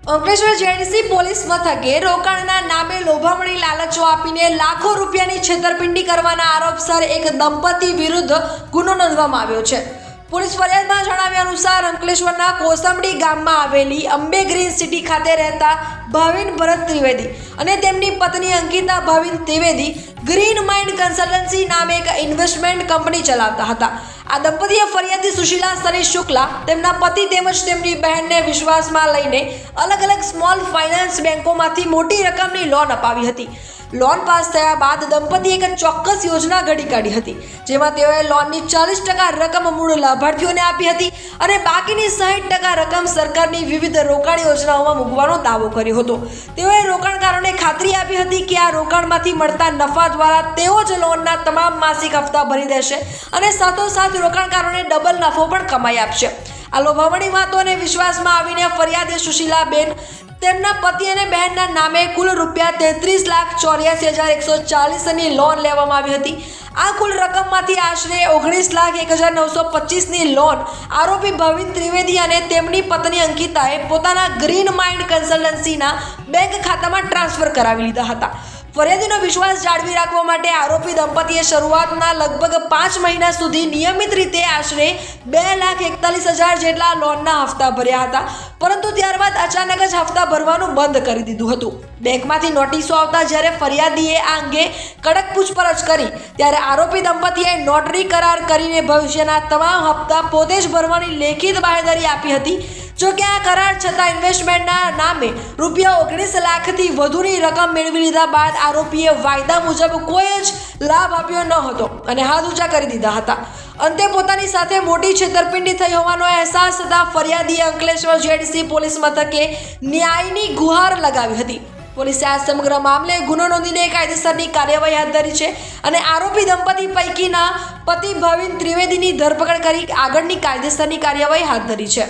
Ankleshwar JDC police મથકે રોકાણના નામે લોભામણી લાલચો આપીને લાખો રૂપિયાની છેતરપિંડી કરવાના આરોપસર એક દંપતી વિરુદ્ધ ગુનો નોંધવામાં આવ્યો છે। પોલીસ ફરિયાદમાં જણાવ્યા અનુસાર અંકલેશ્વરના કોસંબડી ગામમાં આવેલી અંબે ગ્રીન સિટી ખાતે રહેતા ભાવિન ભરત ત્રિવેદી અને તેમની પત્ની Ankita Bhavin Trivedi green mind consultancy નામે એક ઇન્વેસ્ટમેન્ટ કંપની ચલાવતા હતા। આ દંપતીએ ફરિયાદી સુશીલા સની શુક્લા તેમના પતિ તેમજ તેમની બહેનને વિશ્વાસમાં લઈને અલગ અલગ સ્મોલ ફાઇનાન્સ બેંકોમાંથી મોટી રકમની લોન અપાવી હતી। લોન પાસ થયા બાદ દંપતીએ એક ચોક્કસ યોજના ઘડી કાઢી હતી, જેમાં તેઓએ લોનની 40% રકમ મૂળ લાભાર્થીઓને આપી હતી અને બાકીની 60% રકમ સરકારની વિવિધ રોકાણ યોજનાઓમાં મૂકવાનો દાવો કર્યો હતો। તેઓએ રોકાણકારોને ખાતરી આપી હતી કે આ રોકાણમાંથી મળતા નફા દ્વારા તેઓ જ લોનના તમામ માસિક હપ્તા ભરી દેશે અને સાથોસાથ રોકાણકારોને ડબલ નફો પણ કમાઈ આપશે। આ લોભામણી વાતોને વિશ્વાસમાં આવીને ફરિયાદી સુશીલાબેન તેમના પતિ અને બહેનના નામે કુલ રૂપિયા 33,84,140ની લોન લેવામાં આવી હતી। આ કુલ રકમમાંથી આશરે 19,01,925ની લોન આરોપી ભાવિન ત્રિવેદી અને તેમની પત્ની અંકિતાએ પોતાના ગ્રીન માઇન્ડ કન્સલ્ટન્સીના બેંક ખાતામાં ટ્રાન્સફર કરાવી લીધા હતા। ફરિયાદીનો વિશ્વાસ જાળવી રાખવા માટે આરોપી દંપતીએ શરૂઆતના લગભગ 5 મહિના સુધી નિયમિત રીતે આશરે 2,41,000 જેટલા લોનના હપ્તા ભર્યા હતા, પરંતુ ત્યારબાદ અચાનક જ હપ્તા ભરવાનું બંધ કરી દીધું હતું। બેંકમાંથી નોટિસો આવતા જ્યારે ફરિયાદીએ આ અંગે કડક પૂછપરછ કરી ત્યારે આરોપી દંપતીએ નોટરી કરાર કરીને ભવિષ્યના તમામ હપ્તા પોતે જ ભરવાની લેખિત બાંહેધરી આપી હતી। જો કે આ કરાર છતાં ઇન્વેસ્ટમેન્ટના નામે રૂપિયા 19 લાખથી વધુની રકમ મેળવી લીધા બાદ આરોપીએ વાયદા મુજબ કોઈ જ લાભ આપ્યો ન હતો અને હાથ ઊંચા કરી દીધા હતા। અંતે પોતાની સાથે મોટી છેતરપિંડી થઈ હોવાનો અહેસાસ થતાં ફરિયાદીએ અંકલેશ્વર જેડીસી પોલીસ મથકે ન્યાયની ગુહાર લગાવી હતી। પોલીસે આ સમગ્ર મામલે ગુનો નોંધીને કાયદેસરની કાર્યવાહી હાથ ધરી છે અને આરોપી દંપતી પૈકીના પતિ ભાવિન ત્રિવેદીની ધરપકડ કરી આગળની કાયદેસરની કાર્યવાહી હાથ ધરી છે।